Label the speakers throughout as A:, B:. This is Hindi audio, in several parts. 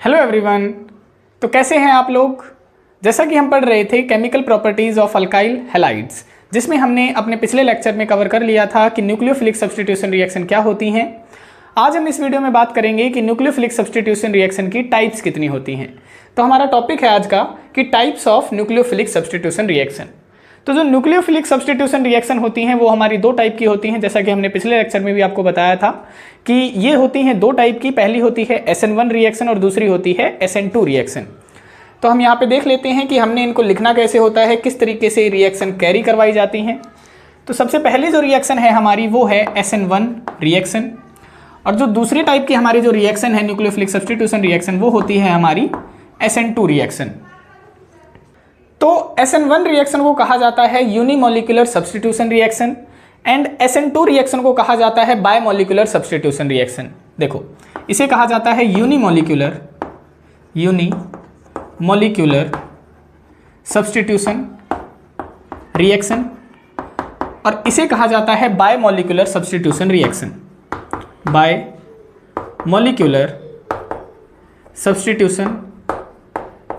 A: Hello everyone. तो कैसे हैं आप लोग। जैसा कि हम पढ़ रहे थे chemical properties of alkyl halides, जिसमें हमने अपने पिछले लेक्चर में कवर कर लिया था कि न्यूक्लियोफिलिक सब्स्टिट्यूशन रिएक्शन क्या होती हैं। आज हम इस वीडियो में बात करेंगे कि न्यूक्लियोफिलिक सब्स्टिट्यूशन रिएक्शन की टाइप्स कितनी होती हैं। तो हमारा टॉपिक है आज का कि types of nucleophilic substitution reaction. तो जो न्यूक्लियोफिलिक सब्स्टिट्यूशन रिएक्शन होती हैं वो हमारी दो टाइप की होती हैं, जैसा कि हमने पिछले लेक्चर में भी आपको बताया था कि ये होती हैं दो टाइप की। पहली होती है SN1 रिएक्शन और दूसरी होती है SN2 रिएक्शन। तो हम यहाँ पे देख लेते हैं कि हमने इनको लिखना कैसे होता है, किस तरीके से रिएक्शन कैरी करवाई जाती हैं। तो सबसे पहले जो रिएक्शन है हमारी वो है SN1 रिएक्शन, और जो दूसरी टाइप की हमारी जो रिएक्शन है न्यूक्लियोफिलिक सब्स्टिट्यूशन रिएक्शन वो होती है हमारी SN2 रिएक्शन। तो SN1 रिएक्शन को कहा जाता है unimolecular substitution reaction and SN2 reaction को कहा जाता है बायमोलिकुलर सब्स्टिट्यूशन रिएक्शन। देखो, इसे कहा जाता है यूनिमोलिकुलर सब्स्टिट्यूशन रिएक्शन और इसे कहा जाता है bimolecular substitution reaction. Bimolecular substitution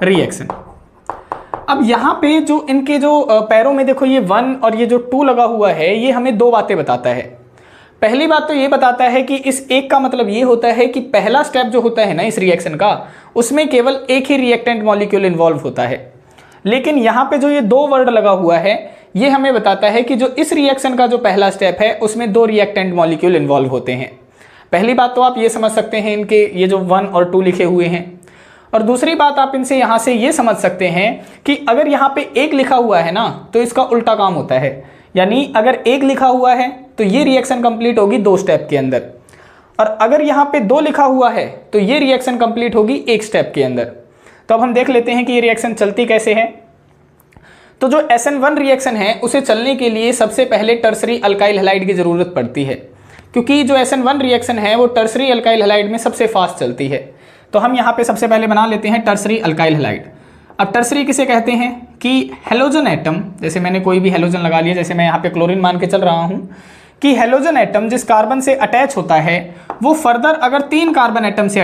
A: reaction. अब यहाँ पे जो इनके जो पैरों में देखो ये 1 और ये जो 2 लगा हुआ है, ये हमें दो बातें बताता है। पहली बात तो ये बताता है कि इस एक का मतलब ये होता है कि पहला स्टेप जो होता है ना इस रिएक्शन का, उसमें केवल एक ही रिएक्टेंट मॉलिक्यूल इन्वॉल्व होता है। लेकिन यहाँ पे जो ये 2 वर्ड लगा हुआ है ये हमें बताता है कि जो इस रिएक्शन का जो पहला स्टेप है उसमें 2 रिएक्टेंट मॉलिक्यूल इन्वॉल्व होते हैं। पहली बात तो आप ये समझ सकते हैं इनके ये जो 1 और 2 लिखे हुए हैं, और दूसरी बात आप इनसे यहाँ से ये समझ सकते हैं कि अगर यहाँ पे 1 लिखा हुआ है ना तो इसका उल्टा काम होता है। यानी अगर 1 लिखा हुआ है तो ये रिएक्शन कंप्लीट होगी 2 स्टेप के अंदर, और अगर यहाँ पे 2 लिखा हुआ है तो ये रिएक्शन कंप्लीट होगी 1 स्टेप के अंदर। तो अब हम देख लेते हैं कि ये रिएक्शन चलती कैसे है। तो जो SN1 रिएक्शन है उसे चलने के लिए सबसे पहले टर्सरी अल्काइल हैलाइड की ज़रूरत पड़ती है, क्योंकि जो SN1 रिएक्शन है वो टर्सरी अल्काइल हैलाइड में सबसे फास्ट चलती है। तो हम यहाँ पे सबसे पहले बना लेते हैं टर्सरी अल्काइल हैलाइड। अब टर्सरी किसे कहते हैं कि हेलोजन एटम, जैसे मैंने कोई भी हेलोजन लगा लिया, जैसे मैं यहाँ पे क्लोरीन मान के चल रहा हूँ कि हेलोजन एटम जिस कार्बन से अटैच होता है वो फर्दर अगर 3 कार्बन एटम से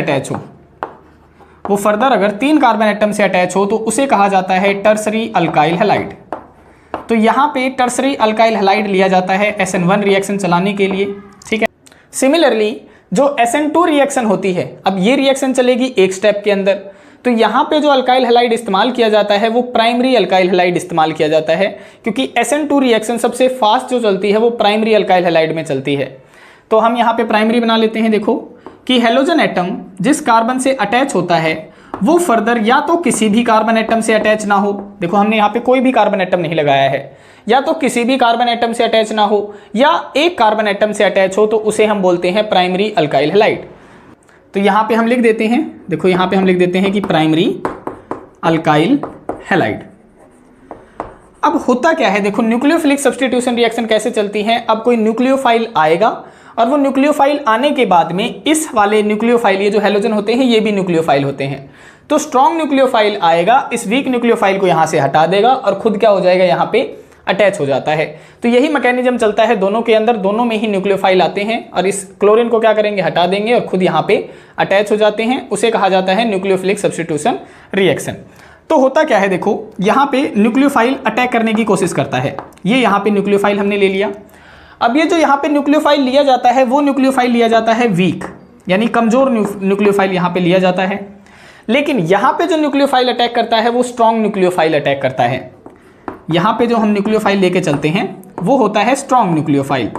A: अटैच हो, तो उसे कहा जाता है टर्सरी अल्काइल हैलाइड। तो यहाँ पे टर्सरी अल्काइल हैलाइड लिया जाता है SN1 रिएक्शन चलाने के लिए। ठीक है। सिमिलरली जो SN2 रिएक्शन होती है, अब ये रिएक्शन चलेगी 1 स्टेप के अंदर, तो यहाँ पे जो अल्काइल हैलाइड इस्तेमाल किया जाता है वो प्राइमरी अल्काइल हैलाइड इस्तेमाल किया जाता है, क्योंकि SN2 रिएक्शन सबसे फास्ट जो चलती है वो प्राइमरी अल्काइल हैलाइड में चलती है। तो हम यहाँ पे प्राइमरी बना लेते हैं। देखो कि हेलोजन एटम जिस कार्बन से अटैच होता है वो फर्दर या तो किसी भी कार्बन एटम से अटैच ना हो, देखो हमने यहाँ पे कोई भी कार्बन एटम नहीं लगाया है, या तो किसी भी कार्बन एटम से अटैच ना हो या एक कार्बन एटम से अटैच हो, तो उसे हम बोलते हैं प्राइमरी अल्काइल हैलाइड। तो यहाँ पे हम लिख देते हैं, देखो यहाँ पे हम लिख देते हैं कि प्राइमरी अल्काइल हैलाइड। अब होता क्या है, देखो न्यूक्लियोफिलिक सब्स्टिट्यूशन रिएक्शन कैसे चलती है। अब कोई न्यूक्लियोफाइल आएगा और वो न्यूक्लियोफाइल आने के बाद में इस वाले न्यूक्लियोफाइल, ये जो हैलोजन होते हैं ये भी न्यूक्लियोफाइल होते हैं, तो स्ट्रॉन्ग न्यूक्लियोफाइल आएगा, इस वीक न्यूक्लियोफाइल को यहाँ से हटा देगा और खुद क्या हो जाएगा, यहाँ पे अटैच हो जाता है। तो यही मैकेनिज्म चलता है दोनों के अंदर, दोनों में ही न्यूक्लियोफाइल आते हैं और इस क्लोरीन को क्या करेंगे, हटा देंगे और खुद यहाँ पे अटैच हो जाते हैं। उसे कहा जाता है न्यूक्लियोफिलिक सब्स्टिट्यूशन रिएक्शन। तो होता क्या है, देखो यहाँ पे न्यूक्लियोफाइल अटैक करने की कोशिश करता है, ये यहाँ पे न्यूक्लियोफाइल हमने ले लिया। अब ये जो यहाँ पे न्यूक्लियोफाइल लिया जाता है वो न्यूक्लियोफाइल लिया जाता है वीक, यानी कमजोर न्यूक्लियोफाइल यहाँ पे लिया जाता है। लेकिन यहाँ पे जो न्यूक्लियोफाइल अटैक करता है वो स्ट्रॉन्ग न्यूक्लियोफाइल अटैक करता है। यहाँ पे जो हम न्यूक्लियोफाइल लेके चलते हैं वो होता है स्ट्रॉन्ग न्यूक्लियोफाइल।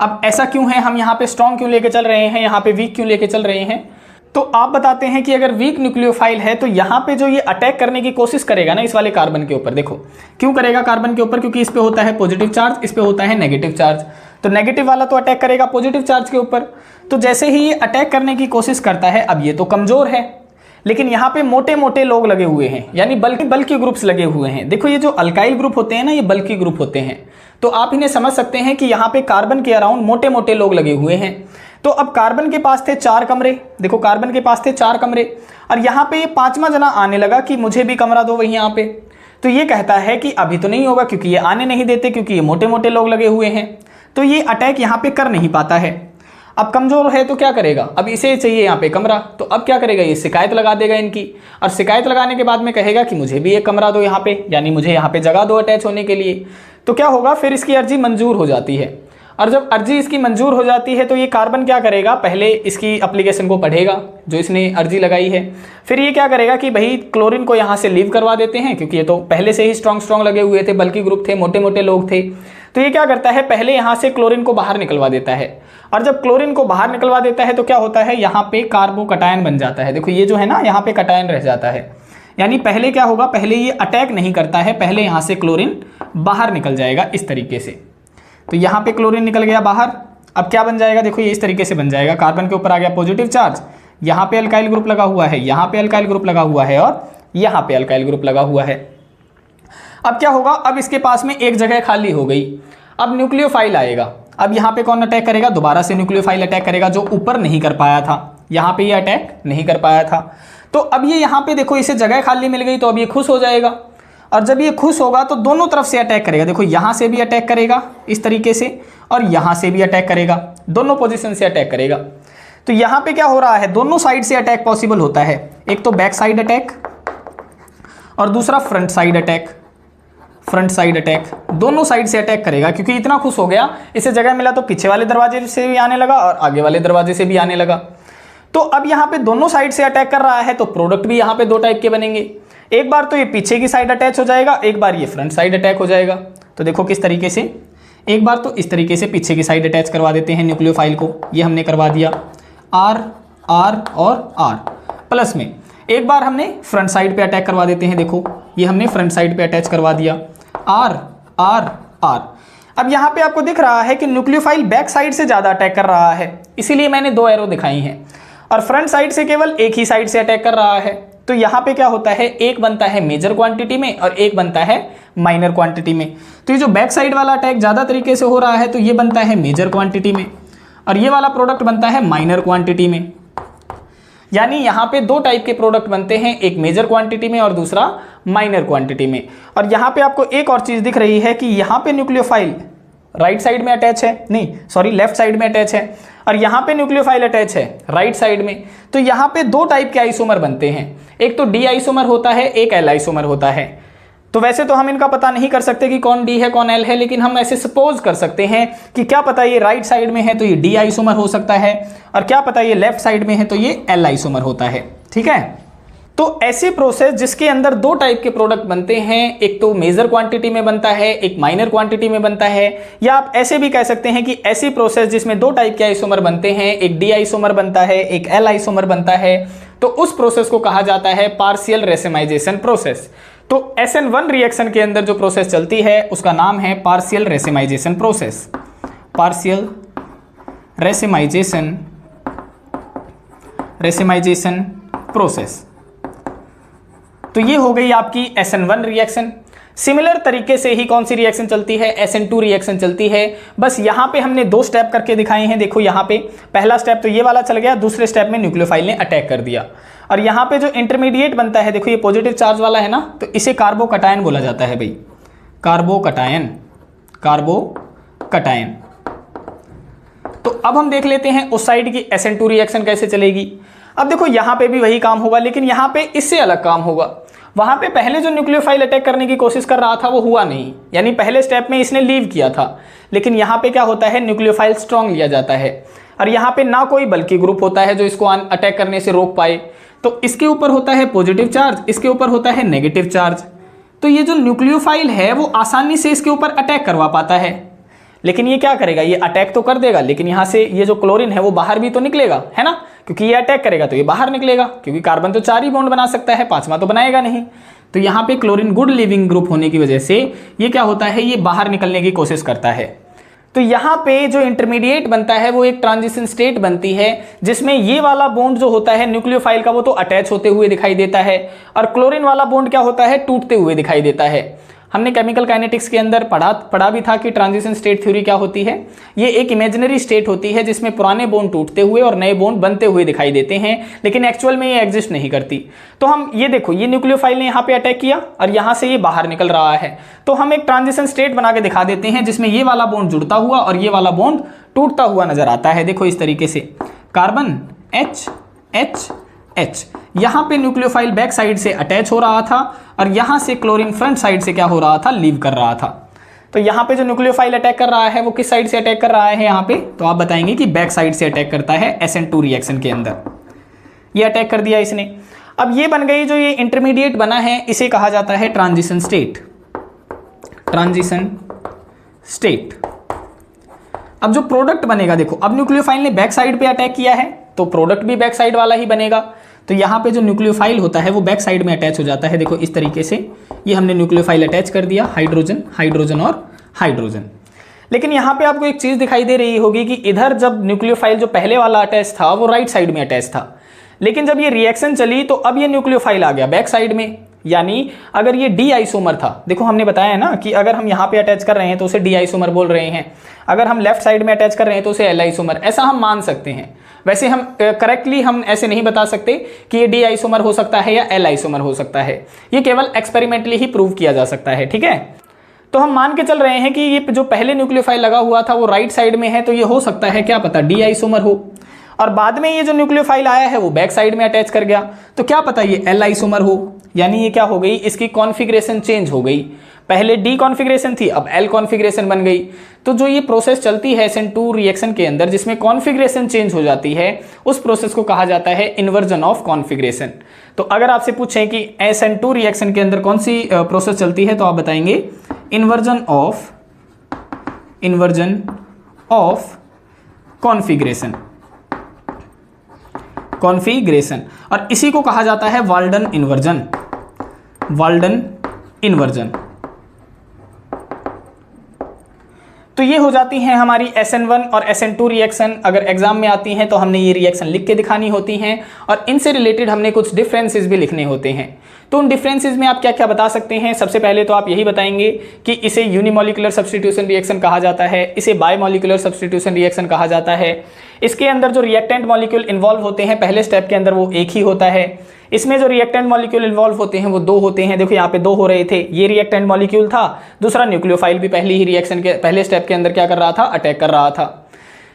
A: अब ऐसा क्यों है, हम यहाँ पे स्ट्रॉन्ग क्यों लेके चल रहे हैं, यहाँ पे वीक क्यों लेके चल रहे हैं। तो आप बताते हैं कि अगर वीक न्यूक्लियोफाइल है तो यहाँ पे जो ये अटैक करने की कोशिश करेगा ना इस वाले कार्बन के ऊपर, देखो क्यों करेगा कार्बन के ऊपर, क्योंकि इस पे होता है पॉजिटिव चार्ज, इस पे होता है नेगेटिव चार्ज। तो नेगेटिव वाला तो अटैक करेगा पॉजिटिव चार्ज के ऊपर। तो जैसे ही ये अटैक करने की कोशिश करता है, अब ये तो कमजोर है लेकिन यहाँ पे मोटे मोटे लोग लगे हुए हैं, यानी बल्कि ग्रुप्स लगे हुए हैं। देखो ये जो अल्काइल ग्रुप होते हैं ना ये बल्कि ग्रुप होते हैं, तो आप इन्हें समझ सकते हैं कि यहाँ पे कार्बन के अराउंड मोटे मोटे लोग लगे हुए हैं। तो अब कार्बन के पास थे 4 कमरे, देखो कार्बन के पास थे 4 कमरे, और यहाँ पे ये 5वां जना आने लगा कि मुझे भी कमरा दो वही यहाँ पे। तो ये कहता है कि अभी तो नहीं होगा क्योंकि ये आने नहीं देते, क्योंकि ये मोटे मोटे लोग लगे हुए हैं, तो ये अटैक यहाँ पे कर नहीं पाता है। अब कमजोर है तो क्या करेगा, अब इसे चाहिए यहाँ पे कमरा, तो अब क्या करेगा, ये शिकायत लगा देगा इनकी, और शिकायत लगाने के बाद में कहेगा कि मुझे भी एक कमरा दो यहाँ पे, यानी मुझे यहाँ पे जगह दो अटैच होने के लिए। तो क्या होगा, फिर इसकी अर्जी मंजूर हो जाती है, और जब अर्जी इसकी मंजूर हो जाती है तो ये कार्बन क्या करेगा, पहले इसकी एप्लीकेशन को पढ़ेगा जो इसने अर्जी लगाई है, फिर ये क्या करेगा कि भाई क्लोरीन को यहाँ से लीव करवा देते हैं, क्योंकि ये तो पहले से ही स्ट्रॉन्ग लगे हुए थे, बल्कि ग्रुप थे, मोटे मोटे लोग थे। तो ये क्या करता है, पहले यहाँ से क्लोरीन को बाहर निकलवा देता है, और जब क्लोरीन को बाहर निकलवा देता है तो क्या होता है, यहाँ पे कार्बोकटायन बन जाता है। देखो ये जो है ना, यहाँ पे कटायन रह जाता है, यानी पहले क्या होगा, पहले ये अटैक नहीं करता है, पहले यहाँ से क्लोरीन बाहर निकल जाएगा इस तरीके से। तो यहाँ पे क्लोरीन निकल गया बाहर, अब क्या बन जाएगा, देखो ये इस तरीके से बन जाएगा, कार्बन के ऊपर आ गया पॉजिटिव चार्ज, यहाँ पे अल्काइल ग्रुप लगा हुआ है, यहाँ पे अल्काइल ग्रुप लगा हुआ है, और यहाँ पे अल्काइल ग्रुप लगा हुआ है। अब क्या होगा, अब इसके पास में एक जगह खाली हो गई, अब न्यूक्लियोफाइल आएगा। अब यहाँ पे कौन अटैक करेगा, दोबारा से न्यूक्लियोफाइल अटैक करेगा, जो ऊपर नहीं कर पाया था, यहाँ पे ये अटैक नहीं कर पाया था। तो अब ये यहाँ पे देखो इसे जगह खाली मिल गई, तो अब ये खुश हो जाएगा, और जब ये खुश होगा तो दोनों तरफ से अटैक करेगा। देखो यहाँ से भी अटैक करेगा इस तरीके से, और यहाँ से भी अटैक करेगा, दोनों पोजीशन से अटैक करेगा। तो यहाँ पे क्या हो रहा है, दोनों साइड से अटैक पॉसिबल होता है, एक तो बैक साइड अटैक और दूसरा front side attack. Front side attack, दोनों साइड से अटैक करेगा, क्योंकि इतना खुश हो गया, इसे जगह मिला तो पीछे वाले दरवाजे से भी आने लगा और आगे वाले दरवाजे से भी आने लगा। तो अब यहाँ पे दोनों साइड से अटैक कर रहा है, तो प्रोडक्ट भी यहाँ पे दो टाइप के बनेंगे, एक बार तो ये पीछे की साइड अटैच हो जाएगा, एक बार ये फ्रंट साइड अटैक हो जाएगा। तो देखो किस तरीके से, एक बार तो इस तरीके से पीछे की साइड अटैच करवा देते हैं न्यूक्लियोफाइल को, ये हमने करवा दिया आर आर और आर, प्लस में एक बार हमने फ्रंट साइड पे अटैक करवा देते हैं, देखो ये हमने फ्रंट साइड पे अटैच करवा दिया आर आर आर। अब यहाँ पे आपको दिख रहा है कि न्यूक्लियोफाइल बैक साइड से ज़्यादा अटैक कर रहा है, इसीलिए मैंने दो एरो दिखाई हैं, और फ्रंट साइड से केवल एक ही साइड से अटैक कर रहा है। तो यहाँ पे क्या होता है, एक बनता है मेजर क्वांटिटी में और एक बनता है माइनर क्वांटिटी में। तो ये जो बैक साइड वाला अटैक ज़्यादा तरीके से हो रहा है, तो ये बनता है मेजर क्वांटिटी में, और ये वाला प्रोडक्ट बनता है माइनर क्वांटिटी में। यानी यहाँ पे दो टाइप के प्रोडक्ट बनते हैं, एक मेजर क्वांटिटी में और दूसरा माइनर क्वांटिटी में। और यहाँ पे आपको एक और चीज़ दिख रही है कि यहाँ पे न्यूक्लियोफाइल राइट साइड में अटैच है, नहीं सॉरी लेफ्ट साइड में अटैच है, और यहाँ पे न्यूक्लियोफाइल अटैच है राइट साइड में। तो यहाँ पे दो टाइप के आइसोमर बनते हैं, एक तो डी आइसोमर होता है, एक एल आइसोमर होता है। तो वैसे तो हम इनका पता नहीं कर सकते कि कौन डी है कौन एल है, लेकिन हम ऐसे सपोज कर सकते हैं कि क्या पता ये राइट साइड में है तो ये डी आइसोमर हो सकता है, और क्या पता ये लेफ्ट साइड में है तो ये एल आइसोमर होता है। ठीक है, तो ऐसी प्रोसेस जिसके अंदर दो टाइप के प्रोडक्ट बनते हैं, एक तो मेजर क्वांटिटी में बनता है, एक माइनर क्वांटिटी में बनता है, या आप ऐसे भी कह सकते हैं कि ऐसी प्रोसेस जिसमें दो टाइप के आइसोमर बनते हैं, एक डी आइसोमर बनता है, एक एल आइसोमर बनता है, तो उस प्रोसेस को कहा जाता है पार्शियल रेसिमाइजेशन प्रोसेस। तो SN1 रिएक्शन के अंदर जो प्रोसेस चलती है उसका नाम है partial racemisation process. Partial racemisation process. तो ये हो गई आपकी SN1 रिएक्शन। सिमिलर तरीके से ही कौन सी रिएक्शन चलती है, SN2 रिएक्शन चलती है। बस यहाँ पे हमने दो स्टेप करके दिखाए हैं। देखो यहाँ पे पहला स्टेप तो ये वाला चल गया, दूसरे स्टेप में न्यूक्लियोफाइल ने अटैक कर दिया, और यहाँ पे जो इंटरमीडिएट बनता है, देखो ये पॉजिटिव चार्ज वाला है ना, तो इसे कार्बोकटायन बोला जाता है भाई, कार्बोकटायन। कार्बोकटायन। तो अब हम देख लेते हैं उस साइड की SN2 रिएक्शन कैसे चलेगी। अब देखो यहाँ पे भी वही काम होगा, लेकिन यहाँ पे इससे अलग काम होगा। वहाँ पे पहले जो न्यूक्लियोफाइल अटैक करने की कोशिश कर रहा था वो हुआ नहीं, यानी पहले स्टेप में इसने लीव किया था, लेकिन यहाँ पे क्या होता है, न्यूक्लियोफाइल स्ट्रॉन्ग लिया जाता है, और यहाँ पे ना कोई बल्कि ग्रुप होता है जो इसको अटैक करने से रोक पाए। तो इसके ऊपर होता है पॉजिटिव चार्ज, इसके ऊपर होता है नेगेटिव चार्ज। तो ये जो न्यूक्लियोफाइल है वो आसानी से इसके ऊपर अटैक करवा पाता है, लेकिन ये क्या करेगा, ये अटैक तो कर देगा, लेकिन यहाँ से ये जो क्लोरीन है वो बाहर भी तो निकलेगा, है ना, क्योंकि ये अटैक करेगा तो ये बाहर निकलेगा, क्योंकि कार्बन तो 4 ही बॉन्ड बना सकता है, 5वां तो बनाएगा नहीं। तो यहाँ पे क्लोरीन गुड लिविंग ग्रुप होने की वजह से ये क्या होता है, ये बाहर निकलने की कोशिश करता है। तो यहाँ पे जो इंटरमीडिएट बनता है वो एक ट्रांजिशन स्टेट बनती है, जिसमें ये वाला बॉन्ड जो होता है न्यूक्लियोफाइल का वो तो अटैच होते हुए दिखाई देता है, और क्लोरीन वाला बॉन्ड क्या होता है, टूटते हुए दिखाई देता है। हमने केमिकल काइनेटिक्स के अंदर पढ़ा भी था कि ट्रांजिशन स्टेट थ्योरी क्या होती है। ये एक इमेजिनरी स्टेट होती है जिसमें पुराने बॉन्ड टूटते हुए और नए बॉन्ड बनते हुए दिखाई देते हैं, लेकिन एक्चुअल में ये एग्जिस्ट नहीं करती। तो हम ये देखो, ये न्यूक्लियोफाइल ने यहाँ पे अटैक किया और यहाँ से ये बाहर निकल रहा है, तो हम एक ट्रांजिशन स्टेट बना के दिखा देते हैं जिसमें ये वाला बॉन्ड जुड़ता हुआ और ये वाला बॉन्ड टूटता हुआ नजर आता है। देखो इस तरीके से कार्बन H H H, यहाँ पे न्यूक्लियोफाइल बैक साइड से अटैच हो रहा था और यहाँ से क्लोरीन फ्रंट साइड से क्या हो रहा था, लीव कर रहा था। तो यहाँ पे जो न्यूक्लियोफाइल अटैक कर रहा है वो किस साइड से अटैक कर रहा है यहाँ पे, तो आप बताएंगे कि बैक साइड से अटैक करता है SN2 रिएक्शन के अंदर। ये अटैक कर दिया इसने। अब ये बन गई, जो ये इंटरमीडिएट बना है इसे कहा जाता है ट्रांजिशन स्टेट। Transition state. अब जो प्रोडक्ट बनेगा, देखो अब न्यूक्लियोफाइल ने बैक साइड पे अटैक किया है तो प्रोडक्ट भी बैक साइड वाला ही बनेगा। तो यहाँ पे जो न्यूक्लियोफाइल होता है वो बैक साइड में अटैच हो जाता है। देखो इस तरीके से ये हमने न्यूक्लियोफाइल अटैच कर दिया, हाइड्रोजन हाइड्रोजन और हाइड्रोजन। लेकिन यहाँ पे आपको एक चीज दिखाई दे रही होगी कि इधर जब न्यूक्लियोफाइल जो पहले वाला अटैच था वो राइट साइड में अटैच था, लेकिन जब ये रिएक्शन चली तो अब ये न्यूक्लियोफाइल आ गया बैक साइड में। यानी अगर ये डी आइसोमर था, देखो हमने बताया है ना कि अगर हम यहाँ पे अटैच कर रहे हैं तो उसे डी आइसोमर बोल रहे हैं, अगर हम लेफ्ट साइड में अटैच कर रहे हैं तो उसे एल आइसोमर, ऐसा हम मान सकते हैं। वैसे हम करेक्टली हम ऐसे नहीं बता सकते कि ये डी आइसोमर हो सकता है या एल आइसोमर हो सकता है, ये केवल एक्सपेरिमेंटली ही प्रूव किया जा सकता है। ठीक है, तो हम मान के चल रहे हैं कि ये जो पहले न्यूक्लियोफाइल लगा हुआ था वो राइट साइड में है, तो ये हो सकता है क्या पता डी आइसोमर हो, और बाद में ये जो न्यूक्लियोफाइल आया है वो बैक साइड में अटैच कर गया तो क्या पता ये एल आइसोमर हो। यानी ये क्या हो गई, इसकी कॉन्फ़िगरेशन चेंज हो गई, पहले डी कॉन्फ़िगरेशन थी अब एल कॉन्फ़िगरेशन बन गई। तो जो ये प्रोसेस चलती है SN2 रिएक्शन के अंदर जिसमें कॉन्फ़िगरेशन चेंज हो जाती है, उस प्रोसेस को कहा जाता है इन्वर्जन ऑफ कॉन्फ़िगरेशन। तो अगर आपसे पूछें कि SN2 रिएक्शन के अंदर कौन सी प्रोसेस चलती है तो आप बताएंगे इन्वर्जन ऑफ कॉन्फ़िगरेशन। और इसी को कहा जाता है वाल्डन इन्वर्जन। तो ये हो जाती हैं हमारी SN1 और SN2 रिएक्शन। अगर एग्जाम में आती हैं तो हमने ये रिएक्शन लिख के दिखानी होती हैं और इनसे रिलेटेड हमने कुछ डिफरेंसेस भी लिखने होते हैं। तो उन डिफरेंसेस में आप क्या क्या बता सकते हैं, सबसे पहले तो आप यही बताएंगे कि इसे यूनिमोलिकुलर सब्स्टिट्यूशन रिएक्शन कहा जाता है, इसे बायमोलिकुलर सब्स्टिट्यूशन रिएक्शन कहा जाता है। इसके अंदर जो रिएक्टेंट मॉलिक्यूल इन्वॉल्व होते हैं पहले स्टेप के अंदर वो एक ही होता है। इसमें जो रिएक्टेंट मॉलिक्यूल इन्वॉल्व होते हैं वो दो होते हैं। देखो यहाँ पे दो हो रहे थे, ये रिएक्टेंट मॉलिक्यूल था, दूसरा न्यूक्लियोफाइल भी पहली ही रिएक्शन के पहले स्टेप के अंदर क्या कर रहा था, अटैक कर रहा था।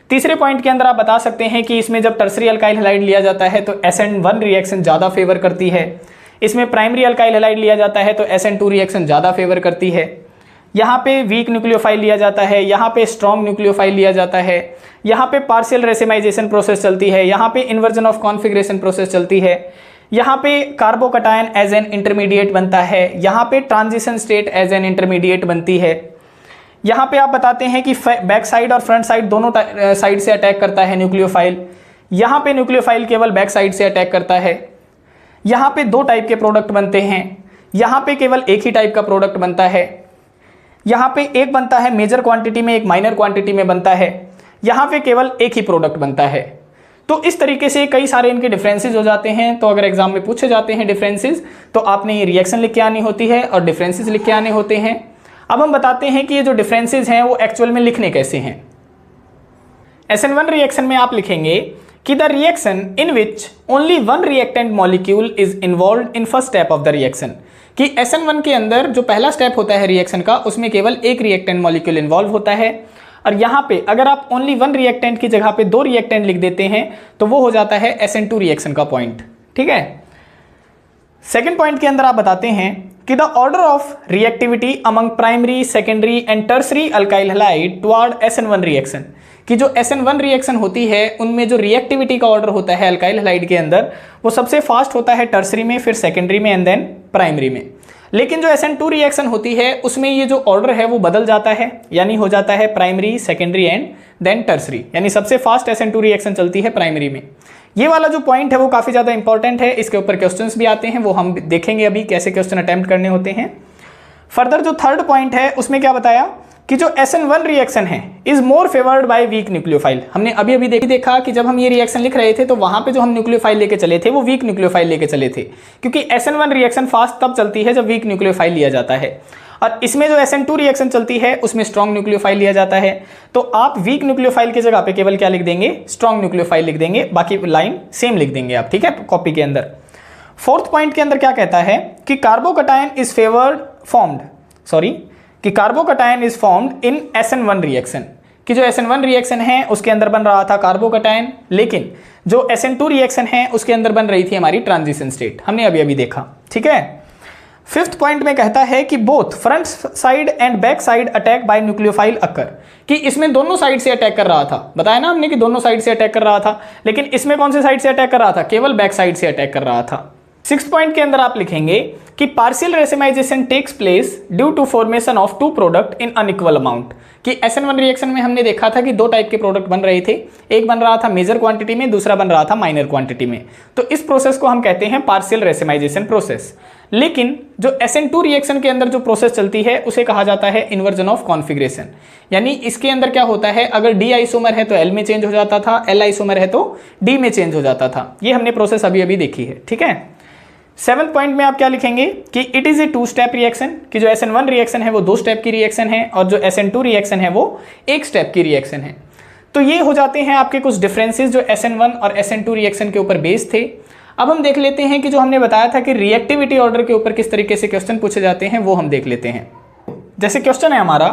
A: तीसरे पॉइंट के अंदर आप बता सकते हैं कि इसमें जब टर्सरी अल्काइल हैलाइड लिया जाता है तो SN1 रिएक्शन ज़्यादा फेवर करती है, इसमें प्राइमरी अल्काइल हैलाइड लिया जाता है तो SN2 रिएक्शन ज़्यादा फेवर करती है। यहाँ पे वीक न्यूक्लियोफाइल लिया जाता है, यहाँ पे स्ट्रॉन्ग न्यूक्लियोफाइल लिया जाता है, यहाँ पे पार्शियल रेसिमाइजेशन प्रोसेस चलती है, यहाँ पे इन्वर्जन ऑफ कॉन्फ़िगरेशन प्रोसेस चलती है, यहाँ पे कार्बोकटायन एज एन इंटरमीडिएट बनता है, यहाँ पे transition state as an intermediate बनती है। यहाँ पे आप बताते हैं कि बैक साइड और फ्रंट साइड दोनों साइड से अटैक करता है न्यूक्लियोफाइल, यहाँ पे न्यूक्लियोफाइल केवल बैक साइड से अटैक करता है। यहाँ पे दो टाइप के प्रोडक्ट बनते हैं, यहाँ पे केवल एक ही टाइप का प्रोडक्ट बनता है, यहाँ पे एक बनता है मेजर क्वांटिटी में, एक माइनर क्वांटिटी में बनता है, यहाँ पे केवल एक ही प्रोडक्ट बनता है। तो इस तरीके से कई सारे इनके डिफरेंसेस हो जाते हैं। तो अगर एग्जाम में पूछे जाते हैं डिफरेंसेस तो आपने ये रिएक्शन लिख के आनी होती है और डिफरेंसेस लिख के आने होते हैं। अब हम बताते हैं कि ये जो डिफरेंसेस हैं वो एक्चुअल में लिखने कैसे हैं। SN1 रिएक्शन में आप लिखेंगे कि the reaction in which only one reactant molecule is involved in first step of the reaction, कि SN1 के अंदर जो पहला स्टेप होता है रिएक्शन का उसमें केवल एक रिएक्टेंट मॉलिक्यूल इन्वॉल्व होता है। और यहाँ पे अगर आप ओनली वन रिएक्टेंट की जगह पे दो रिएक्टेंट लिख देते हैं तो वो हो जाता है SN2 रिएक्शन का पॉइंट। ठीक है, सेकेंड पॉइंट के अंदर आप बताते हैं कि the order of reactivity among primary secondary and tertiary alkyl halide toward SN1 reaction, कि जो SN1 रिएक्शन होती है उनमें जो रिएक्टिविटी का ऑर्डर होता है अल्काइल हैलाइड के अंदर वो सबसे फास्ट होता है टर्सरी में, फिर सेकेंडरी में एंड देन प्राइमरी में। लेकिन जो SN2 रिएक्शन होती है उसमें ये जो ऑर्डर है वो बदल जाता है, यानी हो जाता है primary secondary and then tertiary, यानी सबसे फास्ट SN2 रिएक्शन चलती है प्राइमरी में। ये वाला जो पॉइंट है वो काफ़ी ज़्यादा इंपॉर्टेंट है, इसके ऊपर क्वेश्चंस भी आते हैं, वो हम देखेंगे अभी कैसे क्वेश्चन अटेम्प्ट करने होते हैं। फर्दर जो थर्ड पॉइंट है उसमें क्या बताया कि जो SN1 रिएक्शन है is more favoured by weak nucleophile. हमने अभी अभी देखा कि जब हम ये रिएक्शन लिख रहे थे तो वहां पे जो हम न्यूक्लियोफाइल लेके चले थे वो वीक न्यूक्लियोफाइल लेके चले थे, क्योंकि SN1 रिएक्शन फास्ट तब चलती है जब वीक न्यूक्लियोफाइल लिया जाता है, और इसमें जो SN2 रिएक्शन चलती है उसमें स्ट्रॉन्ग न्यूक्लियोफाइल लिया जाता है। तो आप वीक न्यूक्लियोफाइल की जगह पे केवल क्या लिख देंगे, स्ट्रॉन्ग न्यूक्लियोफाइल लिख देंगे, बाकी लाइन सेम लिख देंगे आप, ठीक है, कॉपी के अंदर। फोर्थ पॉइंट के अंदर क्या कहता है कि carbocation is formed in SN1 reaction, कि जो SN1 रिएक्शन है उसके अंदर बन रहा था कार्बोकैटायन, लेकिन जो SN2 रिएक्शन है उसके अंदर बन रही थी हमारी ट्रांजिशन स्टेट, हमने अभी अभी देखा। ठीक है, फिफ्थ पॉइंट में कहता है कि both front side and back side attack by nucleophile occur, कि इसमें दोनों साइड से अटैक कर रहा था, बताया ना हमने कि दोनों साइड से अटैक कर रहा था, लेकिन इसमें कौन से साइड से अटैक कर रहा था, केवल बैक साइड से अटैक कर रहा था। सिक्स्थ पॉइंट के अंदर आप लिखेंगे कि partial racemisation takes place due to formation of two product in unequal amount, कि SN1 रिएक्शन में हमने देखा था कि दो टाइप के प्रोडक्ट बन रहे थे, एक बन रहा था मेजर क्वांटिटी में, दूसरा बन रहा था माइनर क्वांटिटी में। तो इस प्रोसेस को हम कहते हैं पार्शियल रेसिमाइजेशन प्रोसेस। लेकिन जो SN2 रिएक्शन के अंदर जो प्रोसेस चलती है उसे कहा जाता है इन्वर्जन ऑफ कॉन्फिगरेशन, यानी इसके अंदर क्या होता है, अगर D आइसोमर है तो L में चेंज हो जाता था, L आइसोमर है तो D में चेंज हो जाता था। ये हमने प्रोसेस अभी अभी देखी है। ठीक है, सेवंथ पॉइंट में आप क्या लिखेंगे कि it is a two step reaction, कि जो SN1 रिएक्शन है वो दो स्टेप की रिएक्शन है और जो SN2 रिएक्शन है वो एक स्टेप की रिएक्शन है। तो ये हो जाते हैं आपके कुछ डिफरेंसेस जो SN1 और SN2 रिएक्शन के ऊपर बेस्ड थे। अब हम देख लेते हैं कि जो हमने बताया था कि रिएक्टिविटी ऑर्डर के ऊपर किस तरीके से क्वेश्चन पूछे जाते हैं वो हम देख लेते हैं। जैसे क्वेश्चन है हमारा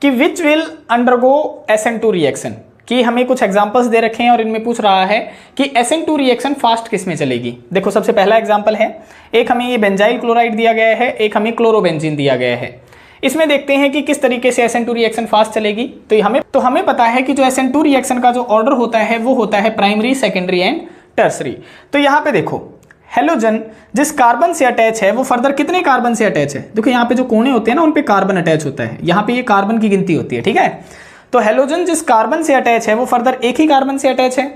A: कि which will undergo SN2 reaction, कि हमें कुछ एग्जांपल्स दे रखे हैं और इनमें पूछ रहा है कि SN2 रिएक्शन फास्ट किस में चलेगी। देखो सबसे पहला एग्जांपल है, एक हमें ये बेंजाइल क्लोराइड दिया गया है, एक हमें क्लोरोबेंजीन दिया गया है। इसमें देखते हैं कि किस तरीके से SN2 रिएक्शन फास्ट चलेगी। तो हमें पता है कि जो SN2 रिएक्शन का जो ऑर्डर होता है वो होता है प्राइमरी, सेकेंडरी एंड टर्सरी। तो यहाँ पे देखो हेलोजन जिस कार्बन से अटैच है वो फर्दर कितने कार्बन से अटैच है, देखो यहाँ पे जो कोने होते हैं ना उन पे कार्बन अटैच होता है, यहाँ पे ये कार्बन की गिनती होती है। ठीक है, तो हेलोजन जिस कार्बन से अटैच है वो फर्दर एक ही कार्बन से अटैच है,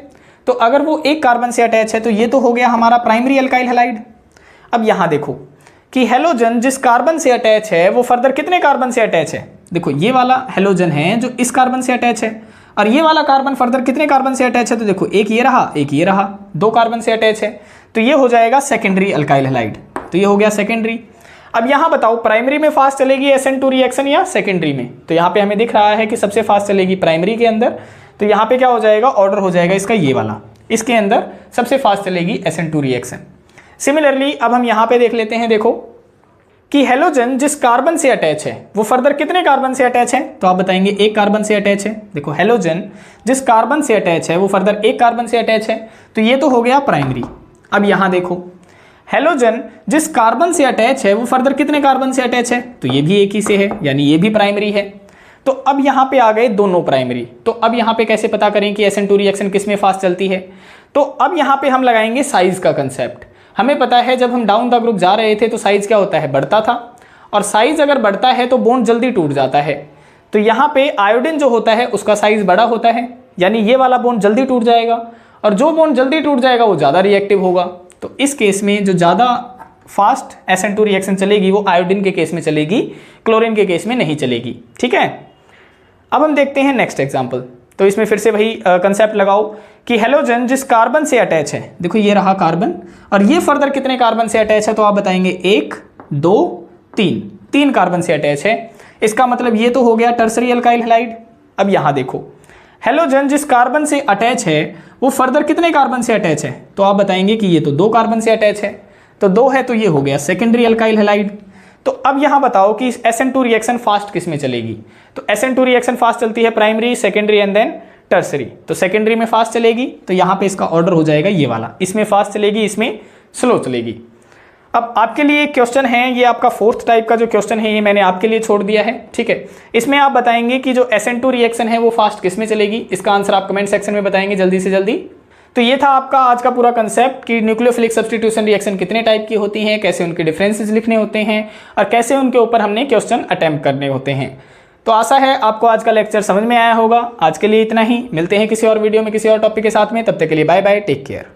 A: तो अगर वो एक कार्बन से अटैच है तो ये तो हो गया हमारा प्राइमरी अल्काइल हैलाइड। अब यहाँ देखो कि हेलोजन जिस कार्बन से अटैच है वो फर्दर कितने कार्बन से अटैच है, देखो ये वाला हेलोजन है जो इस कार्बन से अटैच है और ये वाला कार्बन फर्दर कितने कार्बन से अटैच है, तो देखो एक ये रहा एक ये रहा, दो कार्बन से अटैच है, तो ये हो जाएगा सेकेंडरी अल्काइल हैलाइड। तो ये हो गया सेकेंडरी। अब यहाँ बताओ प्राइमरी में फास्ट चलेगी SN2 रिएक्शन या सेकेंडरी में, तो यहाँ पे हमें दिख रहा है कि सबसे फास्ट चलेगी प्राइमरी के अंदर, तो यहाँ पे क्या हो जाएगा, ऑर्डर हो जाएगा इसका ये वाला, इसके अंदर सबसे फास्ट चलेगी SN2 रिएक्शन। सिमिलरली अब हम यहाँ पे देख लेते हैं, देखो कि हेलोजन जिस कार्बन से अटैच है वो फर्दर कितने कार्बन से अटैच है, तो आप बताएंगे एक कार्बन से अटैच है। देखो हेलोजन जिस कार्बन से अटैच है वो फर्दर एक कार्बन से अटैच है, तो ये तो हो गया प्राइमरी। अब यहाँ देखो हेलोजन जिस कार्बन से अटैच है वो फर्दर कितने कार्बन से अटैच है, तो ये भी एक ही से है, यानी ये भी प्राइमरी है। तो अब यहाँ पे आ गए दोनों प्राइमरी। तो अब यहाँ पे कैसे पता करें कि SN2 रिएक्शन किस में फास्ट चलती है, तो अब यहाँ पे हम लगाएंगे साइज का कंसेप्ट। हमें पता है जब हम डाउन द ग्रुप जा रहे थे तो साइज क्या होता है, बढ़ता था, और साइज अगर बढ़ता है तो बॉन्ड जल्दी टूट जाता है। तो यहाँ पे आयोडीन जो होता है उसका साइज बड़ा होता है, यानी ये वाला बॉन्ड जल्दी टूट जाएगा, और जो बॉन्ड जल्दी टूट जाएगा वो ज़्यादा रिएक्टिव होगा। तो इस केस में जो ज़्यादा फास्ट SN2 रिएक्शन चलेगी वो आयोडीन के केस में चलेगी, क्लोरीन के केस में नहीं चलेगी। ठीक है, अब हम देखते हैं नेक्स्ट एग्जाम्पल। तो इसमें फिर से वही कंसेप्ट लगाओ कि हेलोजन जिस कार्बन से अटैच है, देखो ये रहा कार्बन और ये फर्दर कितने कार्बन से अटैच है, तो आप बताएंगे एक, दो, तीन, तीन कार्बन से अटैच है। इसका मतलब ये तो हो गया टर्सरी अल्काइल हैलाइड। अब यहाँ देखो हेलोजन जिस कार्बन से अटैच है वो फर्दर कितने कार्बन से अटैच है, तो आप बताएंगे कि ये तो दो कार्बन से अटैच है, तो दो है तो ये हो गया सेकेंडरी अल्काइल हैलाइड। तो अब यहाँ बताओ कि SN2 रिएक्शन फास्ट किस में चलेगी, तो SN2 रिएक्शन फास्ट चलती है primary, secondary and then tertiary. तो सेकेंडरी में फास्ट चलेगी, तो यहाँ पे इसका ऑर्डर हो जाएगा ये वाला, इसमें फास्ट चलेगी, इसमें स्लो चलेगी। अब आपके लिए एक क्वेश्चन है, ये आपका फोर्थ टाइप का जो क्वेश्चन है ये मैंने आपके लिए छोड़ दिया है। ठीक है, इसमें आप बताएंगे कि जो SN2 रिएक्शन है वो फास्ट किस में चलेगी। इसका आंसर आप कमेंट सेक्शन में बताएंगे जल्दी से जल्दी। तो ये था आपका आज का पूरा कंसेप्ट कि न्यूक्लियोफिलिक सब्स्टिट्यूशन रिएक्शन कितने टाइप की होती हैं, कैसे उनके डिफरेंसेस लिखने होते हैं और कैसे उनके ऊपर हमने क्वेश्चन अटेम्प्ट करने होते हैं। तो आशा है आपको आज का लेक्चर समझ में आया होगा। आज के लिए इतना ही, मिलते हैं किसी और वीडियो में किसी और टॉपिक के साथ में, तब तक के लिए बाय बाय, टेक केयर।